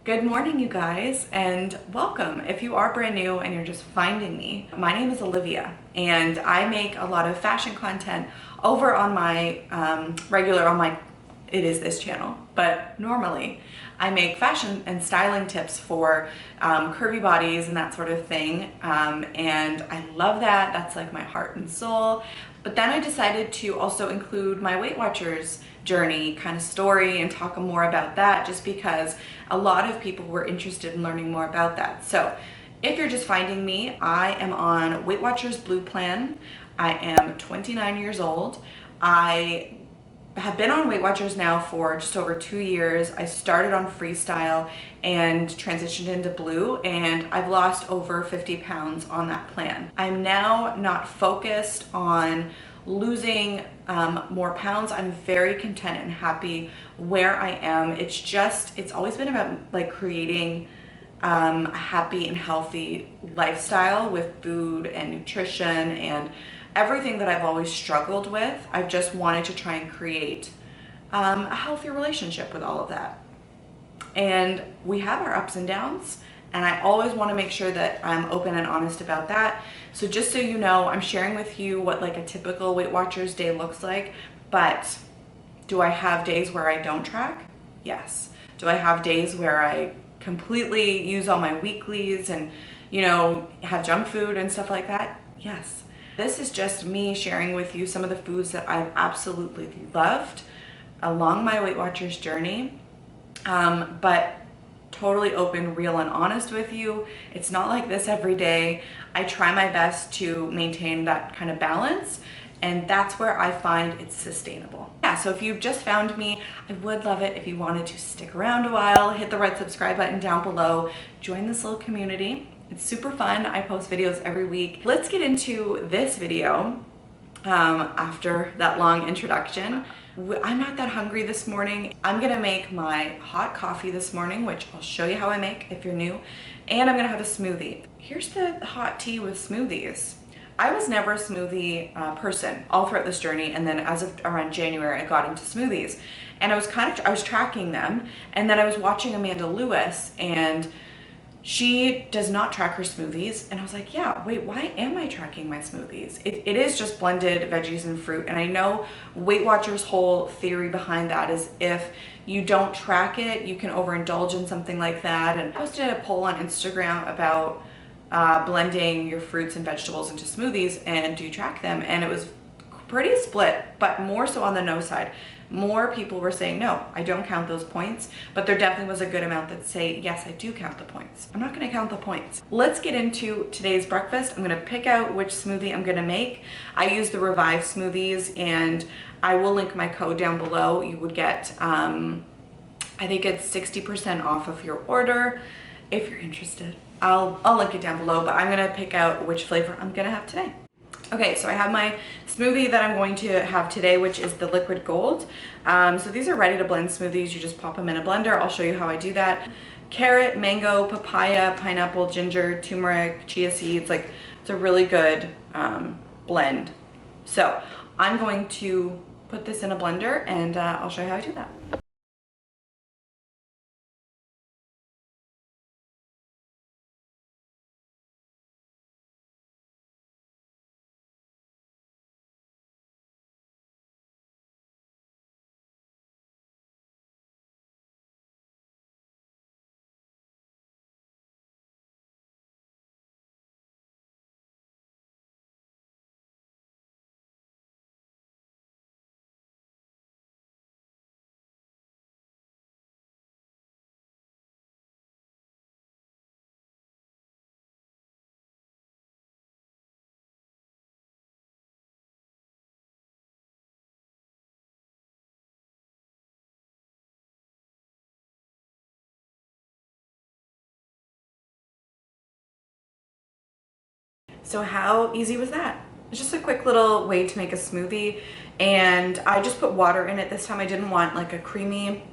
Good morning, you guys, and welcome. If you are brand new and you're just finding me, my name is Olivia, and I make a lot of fashion content over on my it is this channel, but normally I make fashion and styling tips for curvy bodies and that sort of thing, and I love that. That's like my heart and soul. But then I decided to also include my Weight Watchers journey kind of story and talk more about that, just because a lot of people were interested in learning more about that. So if you're just finding me, I am on Weight Watchers Blue Plan. I am 29 years old. I have been on Weight Watchers now for just over 2 years. I started on Freestyle and transitioned into Blue, and I've lost over 50 pounds on that plan. I'm now not focused on losing more pounds. I'm very content and happy where I am. It's always been about like creating a happy and healthy lifestyle with food and nutrition and everything that I've always struggled with. I've just wanted to try and create a healthy relationship with all of that. And we have our ups and downs, and I always want to make sure that I'm open and honest about that. So just so you know, I'm sharing with you what like a typical Weight Watchers day looks like, but do I have days where I don't track? Yes. Do I have days where I completely use all my weeklies and, have junk food and stuff like that? Yes. This is just me sharing with you some of the foods that I've absolutely loved along my Weight Watchers journey, but totally open, real, and honest with you. It's not like this every day. I try my best to maintain that kind of balance, and that's where I find it's sustainable. Yeah, so if you've just found me, I would love it if you wanted to stick around a while, hit the red subscribe button down below, join this little community. It's super fun. I post videos every week. Let's get into this video after that long introduction. I'm not that hungry this morning. I'm gonna make my hot coffee this morning, which I'll show you how I make if you're new, and I'm gonna have a smoothie. Here's the hot tea with smoothies. I was never a smoothie person all throughout this journey, and then as of around January, I got into smoothies, and I was tracking them, and then I was watching Amanda Lewis, and she does not track her smoothies, and I was like, yeah, wait, why am I tracking my smoothies? It is just blended veggies and fruit, and I know Weight Watchers' whole theory behind that is if you don't track it, you can overindulge in something like that. And I posted a poll on Instagram about blending your fruits and vegetables into smoothies, and do you track them? And it was pretty split, but more so on the no side. More people were saying, no, I don't count those points, but there definitely was a good amount that say, yes, I do count the points. I'm not gonna count the points. Let's get into today's breakfast. I'm gonna pick out which smoothie I'm gonna make. I use the Revive smoothies, and I will link my code down below. You would get, I think it's 60% off of your order if you're interested. I'll link it down below, but I'm gonna pick out which flavor I'm gonna have today. Okay, so I have my smoothie that I'm going to have today, which is the Liquid Gold. So these are ready to blend smoothies. You just pop them in a blender. I'll show you how I do that. Carrot, mango, papaya, pineapple, ginger, turmeric, chia seeds. Like, it's a really good blend. So I'm going to put this in a blender, and I'll show you how I do that. So how easy was that? It's just a quick little way to make a smoothie, and I just put water in it. This time I didn't want like a creamy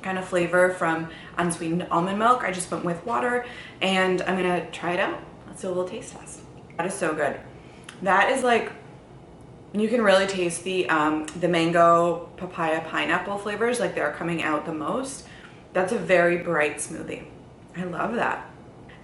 kind of flavor from unsweetened almond milk. I just went with water, and I'm gonna try it out. Let's do a little taste test. That is so good. That is like, you can really taste the mango, papaya, pineapple flavors, like they're coming out the most. That's a very bright smoothie. I love that.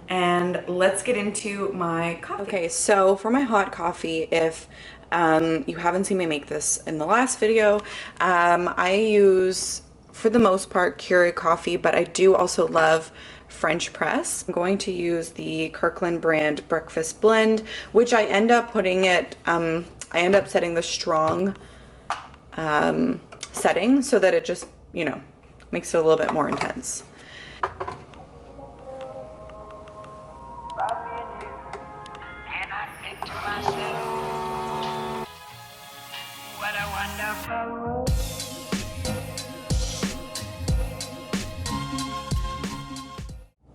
And let's get into my coffee. Okay, so for my hot coffee, if you haven't seen me make this in the last video, I use, for the most part, Keurig coffee, but I do also love French press. I'm going to use the Kirkland brand breakfast blend, which I end up putting it, I end up setting the strong setting so that it just, you know, makes it a little bit more intense.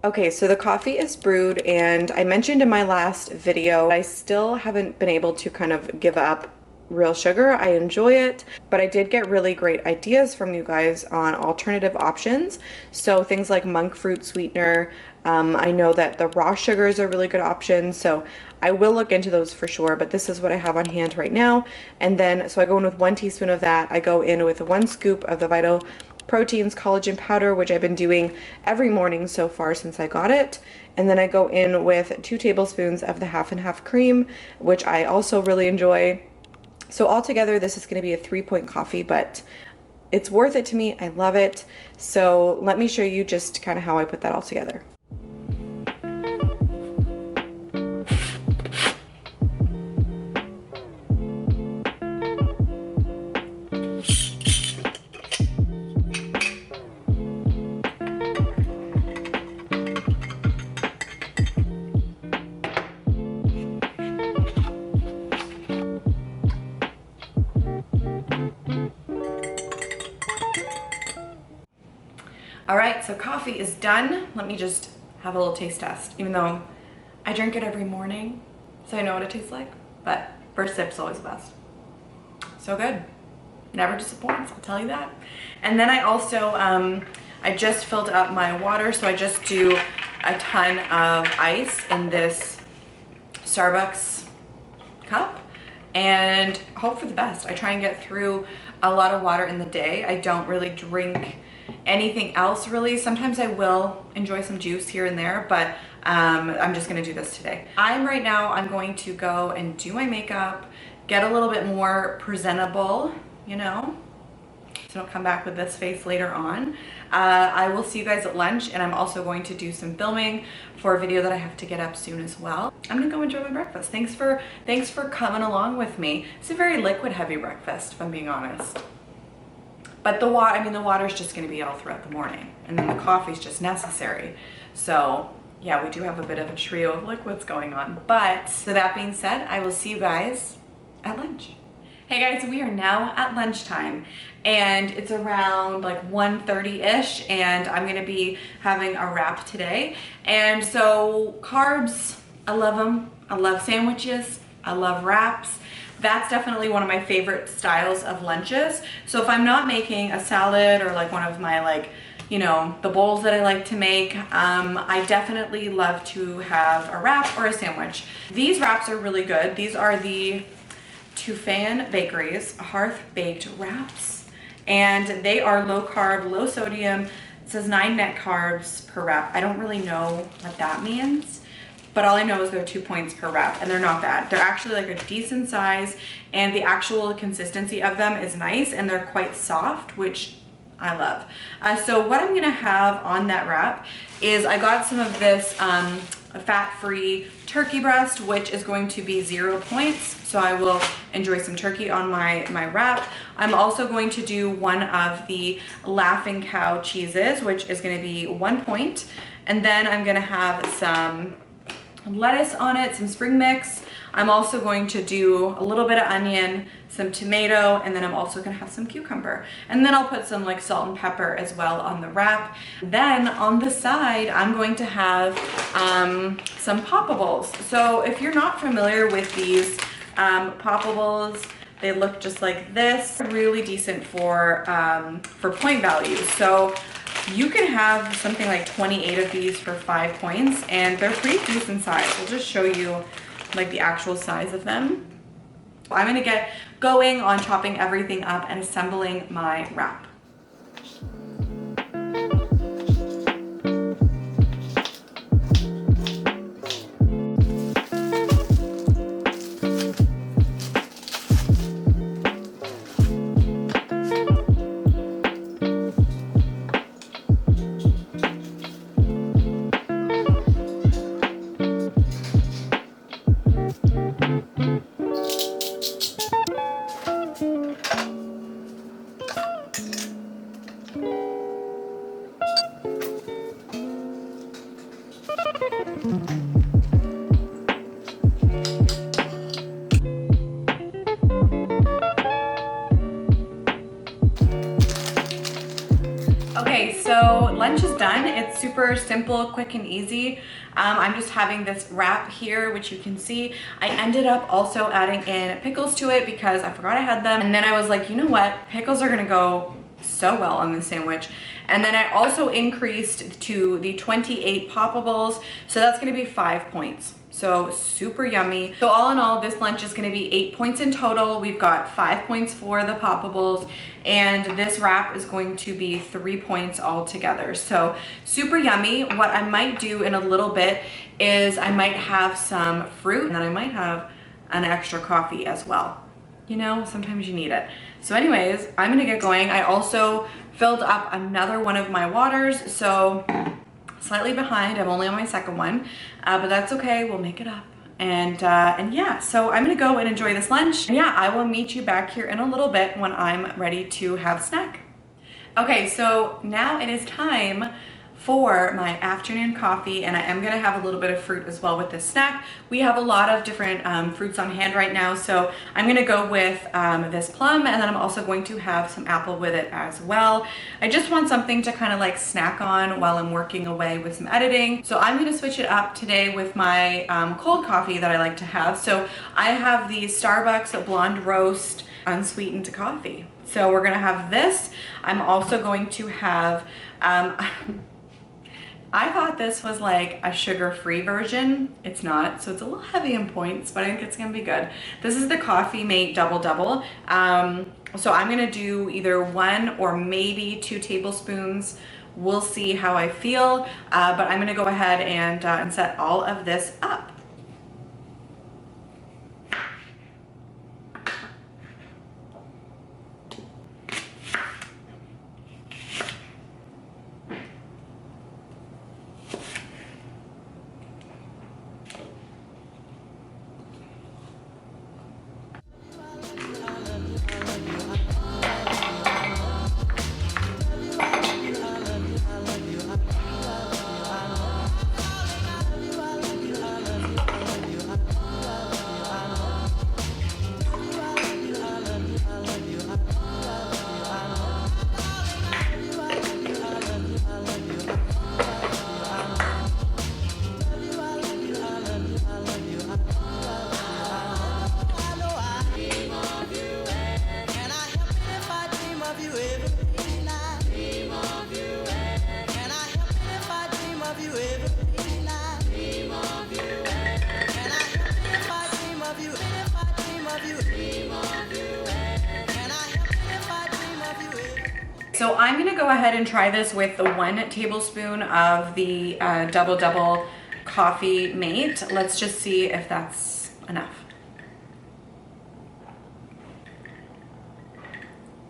Okay, so the coffee is brewed, and I mentioned in my last video, I still haven't been able to kind of give up real sugar. I enjoy it, but I did get really great ideas from you guys on alternative options. So things like monk fruit sweetener. I know that the raw sugar is a really good option, so I will look into those for sure, but this is what I have on hand right now. And then, so I go in with 1 teaspoon of that. I go in with 1 scoop of the Vital Proteins collagen powder, which I've been doing every morning so far since I got it. And then I go in with 2 tablespoons of the half and half cream, which I also really enjoy. So altogether, this is going to be a 3-point coffee, but it's worth it to me. I love it. So let me show you just kind of how I put that all together. All right, so coffee is done. Let me just have a little taste test, even though I drink it every morning, so I know what it tastes like, but first sip's always the best. So good. Never disappoints, I'll tell you that. And then I also, I just filled up my water, so I just do a ton of ice in this Starbucks cup and hope for the best. I try and get through a lot of water in the day. I don't really drink anything else really. Sometimes I will enjoy some juice here and there, but I'm just gonna do this today. I'm going to go and do my makeup, get a little bit more presentable, you know, so don't come back with this face later on. I will see you guys at lunch, and I'm also going to do some filming for a video that I have to get up soon as well. I'm gonna go enjoy my breakfast. Thanks for coming along with me. It's a very liquid heavy breakfast, if I'm being honest. But the water's just gonna be all throughout the morning, and then the coffee's just necessary. So yeah, we do have a bit of a trio of liquids going on. But so that being said, I will see you guys at lunch. Hey guys, we are now at lunchtime, and it's around like 1:30-ish, and I'm gonna be having a wrap today. And so carbs, I love them. I love sandwiches, I love wraps. That's definitely one of my favorite styles of lunches. So if I'm not making a salad or like one of my, like, you know, the bowls that I like to make, I definitely love to have a wrap or a sandwich. These wraps are really good. These are the Toufayan Bakeries Hearth Baked Wraps, and they are low carb, low sodium. It says 9 net carbs per wrap. I don't really know what that means, but all I know is they're 2 points per wrap, and they're not bad. They're actually like a decent size, and the actual consistency of them is nice, and they're quite soft, which I love. So what I'm gonna have on that wrap is I got some of this fat-free turkey breast, which is going to be 0 points. So I will enjoy some turkey on my wrap. I'm also going to do one of the Laughing Cow cheeses, which is gonna be 1 point. And then I'm gonna have some lettuce on it, some spring mix. I'm also going to do a little bit of onion, some tomato, and then I'm also gonna have some cucumber. And then I'll put some like salt and pepper as well on the wrap. Then on the side, I'm going to have some poppables. So if you're not familiar with these poppables, they look just like this. Really decent for point values. So you can have something like 28 of these for 5 points, and they're pretty decent size. I'll just show you like the actual size of them. I'm gonna get going on chopping everything up and assembling my wrap. fun. It's super simple, quick and easy. I'm just having this wrap here, which you can see. I ended up also adding in pickles to it because I forgot I had them. And then I was like, you know what? Pickles are gonna go so well on this sandwich. And then I also increased to the 28 poppables. So that's gonna be 5 points. So super yummy. So all in all, this lunch is gonna be 8 points in total. We've got 5 points for the poppables, and this wrap is going to be 3 points altogether. So super yummy. What I might do in a little bit is I might have some fruit, and then I might have an extra coffee as well. You know, sometimes you need it. So anyways, I'm gonna get going. I also filled up another one of my waters, so slightly behind. I'm only on my second one, but that's okay. We'll make it up. And yeah, so I'm gonna go and enjoy this lunch. And yeah, I will meet you back here in a little bit when I'm ready to have snack. Okay, so now it is time for my afternoon coffee, and I am gonna have a little bit of fruit as well with this snack. We have a lot of different fruits on hand right now, so I'm gonna go with this plum, and then I'm also going to have some apple with it as well. I just want something to kind of like snack on while I'm working away with some editing. So I'm gonna switch it up today with my cold coffee that I like to have. So I have the Starbucks Blonde Roast unsweetened coffee. So we're gonna have this. I'm also going to have I thought this was like a sugar-free version. It's not, so it's a little heavy in points, but I think it's gonna be good. This is the Coffee Mate Double Double. So I'm gonna do either 1 or maybe 2 tablespoons. We'll see how I feel, but I'm gonna go ahead and set all of this up. So I'm gonna go ahead and try this with the 1 tablespoon of the Double Double Coffee Mate. Let's just see if that's enough.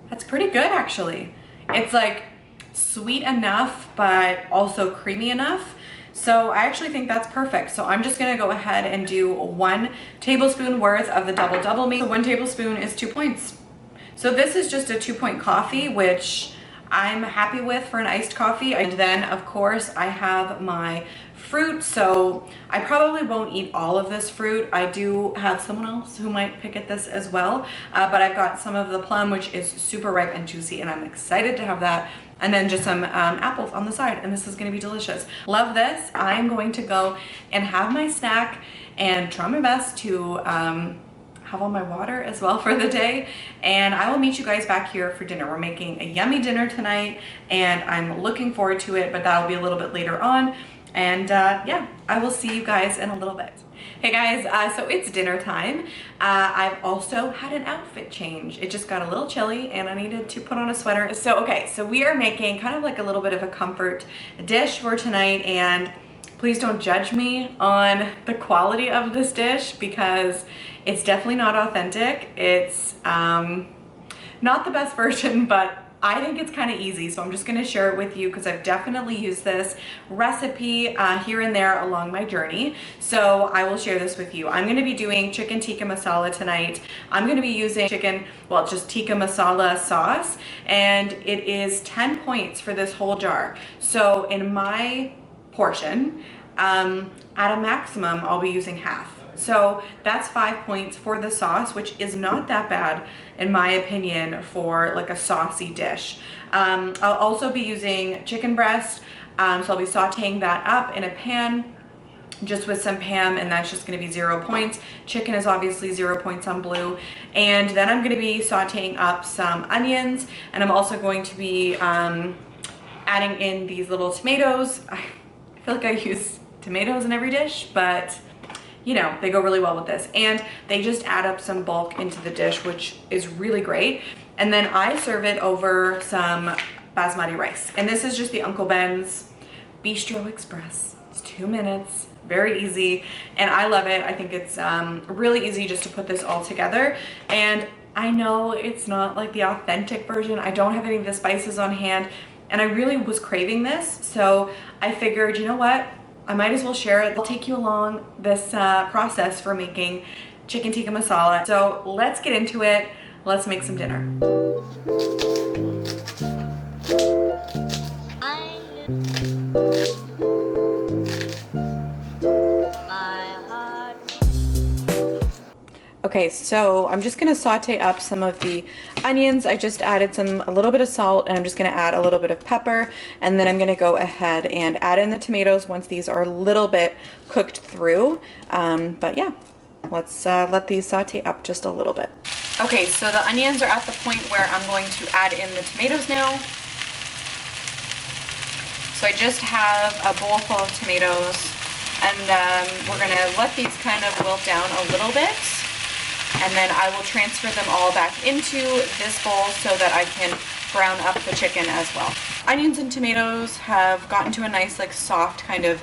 That's pretty good, actually. It's like sweet enough, but also creamy enough. So I actually think that's perfect. So I'm just gonna go ahead and do 1 tablespoon worth of the Double Double Mate. So 1 tablespoon is 2 points. So this is just a 2-point coffee, which I'm happy with for an iced coffee. And then of course I have my fruit, so I probably won't eat all of this fruit. I do have someone else who might pick at this as well, but I've got some of the plum, which is super ripe and juicy, and I'm excited to have that. And then just some apples on the side, and this is gonna be delicious. Love this. I'm going to go and have my snack and try my best to have all my water as well for the day, and I will meet you guys back here for dinner. We're making a yummy dinner tonight, and I'm looking forward to it, but that'll be a little bit later on. And yeah, I will see you guys in a little bit. Hey guys, so it's dinner time. I've also had an outfit change. It just got a little chilly and I needed to put on a sweater. So okay, so we are making kind of like a little bit of a comfort dish for tonight, and please don't judge me on the quality of this dish because it's definitely not authentic. It's not the best version, but I think it's kind of easy, so I'm just gonna share it with you because I've definitely used this recipe here and there along my journey. So I will share this with you. I'm gonna be doing chicken tikka masala tonight. I'm gonna be using just tikka masala sauce, and it is 10 points for this whole jar. So in my portion, at a maximum, I'll be using half. So that's 5 points for the sauce, which is not that bad in my opinion for like a saucy dish. I'll also be using chicken breast. So I'll be sauteing that up in a pan just with some Pam, and that's just going to be 0 points. Chicken is obviously 0 points on blue. And then I'm going to be sauteing up some onions, and I'm also going to be adding in these little tomatoes. I feel like I use tomatoes in every dish, but you know, they go really well with this. And they just add up some bulk into the dish, which is really great. And then I serve it over some Basmati rice. And this is just the Uncle Ben's Bistro Express. It's 2 minutes. Very easy, and I love it. I think it's really easy just to put this all together. And I know it's not like the authentic version. I don't have any of the spices on hand, and I really was craving this, so I figured, you know what, I might as well share it. I'll take you along this process for making chicken tikka masala. So let's get into it. Let's make some dinner. Okay, so I'm just gonna saute up some of the onions. I just added a little bit of salt, and I'm just gonna add a little bit of pepper, and then I'm gonna go ahead and add in the tomatoes once these are a little bit cooked through. But yeah, let's let these saute up just a little bit. Okay, so the onions are at the point where I'm going to add in the tomatoes now. So I just have a bowl full of tomatoes, and we're gonna let these kind of wilt down a little bit. And then I will transfer them all back into this bowl so that I can brown up the chicken as well. Onions and tomatoes have gotten to a nice, like, soft kind of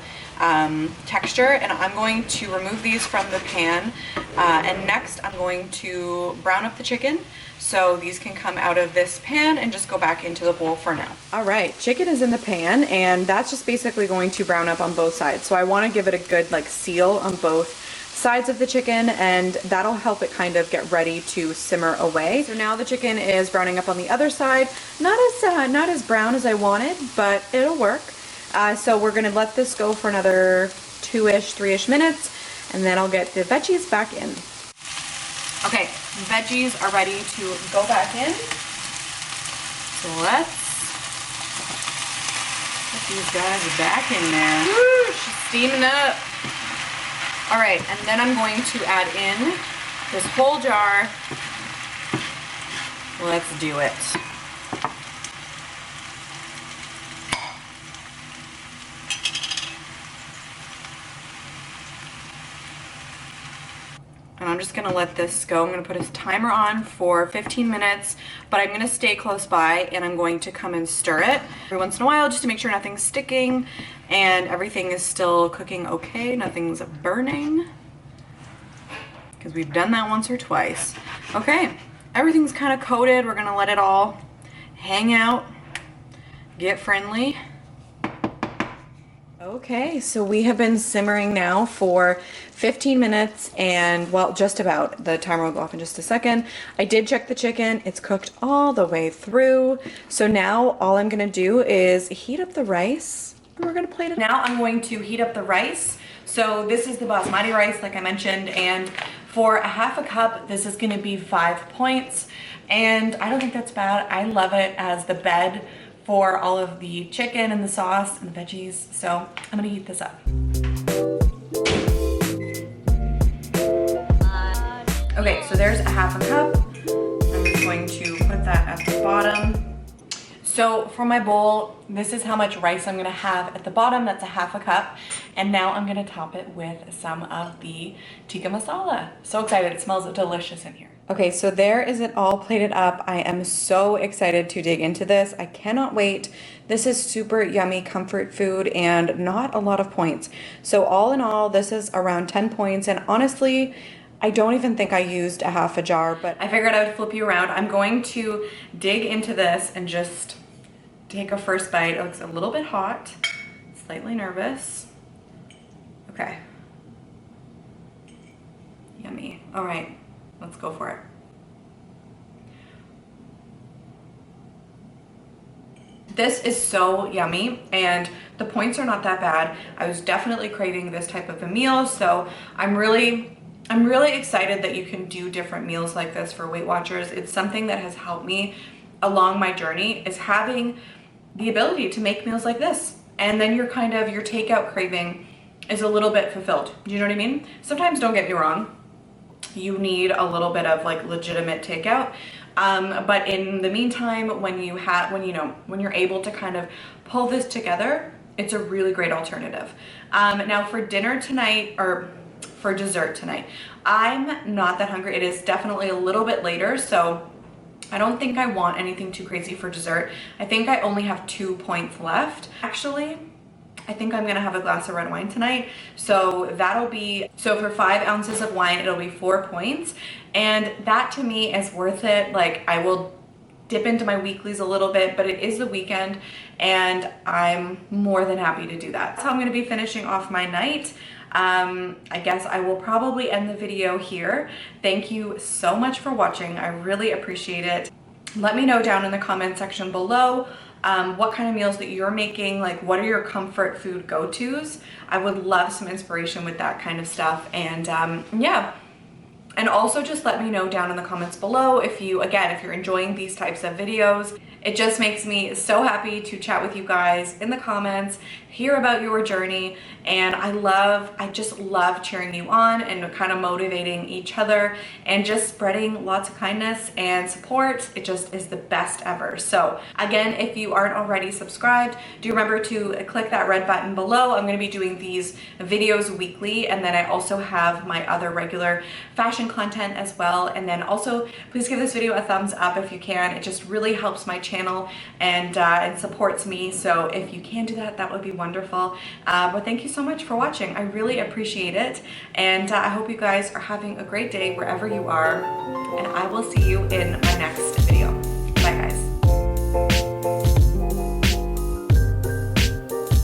texture, and I'm going to remove these from the pan. And next I'm going to brown up the chicken so these can come out of this pan and just go back into the bowl for now. All right, chicken is in the pan, and that's just basically going to brown up on both sides. So I want to give it a good, like, seal on both sides of the chicken, and that'll help it kind of get ready to simmer away. So now the chicken is browning up on the other side. Not as brown as I wanted, but it'll work. So we're gonna let this go for another 2-ish, 3-ish minutes, and then I'll get the veggies back in. Okay, veggies are ready to go back in. So let's put these guys back in there. Woo, she's steaming up. All right, and then I'm going to add in this whole jar. Let's do it. And I'm just gonna let this go. I'm gonna put a timer on for 15 minutes, but I'm gonna stay close by, and I'm going to come and stir it every once in a while just to make sure nothing's sticking and everything is still cooking okay, nothing's burning, because we've done that once or twice. Okay, everything's kind of coated. We're gonna let it all hang out, get friendly. Okay, so we have been simmering now for 15 minutes, and well, just about. The timer will go off in just a second. I did check the chicken. It's cooked all the way through. So now all I'm gonna do is heat up the rice, and we're gonna plate it. Now I'm going to heat up the rice. So this is the Basmati rice, like I mentioned, and for a half a cup, this is gonna be 5 points. And I don't think that's bad. I love it as the bed for all of the chicken and the sauce and the veggies. So I'm gonna heat this up. Okay, so there's a half a cup. I'm just going to put that at the bottom. So for my bowl, this is how much rice I'm gonna have at the bottom. That's a half a cup. And now I'm gonna top it with some of the tikka masala. So excited, it smells delicious in here. Okay, so there is it all plated up. I am so excited to dig into this. I cannot wait. This is super yummy comfort food and not a lot of points. So all in all, this is around 10 points. And honestly, I don't even think I used a half a jar, but I figured I would flip you around. I'm going to dig into this and just take a first bite. It looks a little bit hot, slightly nervous. Okay. Yummy. All right. Let's go for it. This is so yummy, and the points are not that bad. I was definitely craving this type of a meal, so I'm really excited that you can do different meals like this for Weight Watchers. It's something that has helped me along my journey, is having the ability to make meals like this. and then your takeout craving is a little bit fulfilled. Do you know what I mean? Sometimes, don't get me wrong, you need a little bit of like legitimate takeout. But in the meantime, when you're able to kind of pull this together, it's a really great alternative. Now for dinner tonight, or for dessert tonight, I'm not that hungry. It is definitely a little bit later, so I don't think I want anything too crazy for dessert. I think I only have 2 points left. Actually, I think I'm gonna have a glass of red wine tonight. So for 5 ounces of wine, it'll be 4 points. And that to me is worth it. Like, I will dip into my weeklies a little bit, but it is the weekend and I'm more than happy to do that. So I'm gonna be finishing off my night. I guess I will probably end the video here. Thank you so much for watching. I really appreciate it. Let me know down in the comment section below what kind of meals that you're making. Like, what are your comfort food go-tos? I would love some inspiration with that kind of stuff. And yeah. And also just let me know down in the comments below if you're enjoying these types of videos. It just makes me so happy to chat with you guys in the comments, hear about your journey, and I just love cheering you on and kind of motivating each other and just spreading lots of kindness and support. It just is the best ever. So again, if you aren't already subscribed, do remember to click that red button below. I'm going to be doing these videos weekly, and then I also have my other regular fashion content as well. And then also, please give this video a thumbs up if you can. It just really helps my channel and supports me. So if you can do that, that would be wonderful. But thank you so much for watching. I really appreciate it. And I hope you guys are having a great day wherever you are. And I will see you in my next video.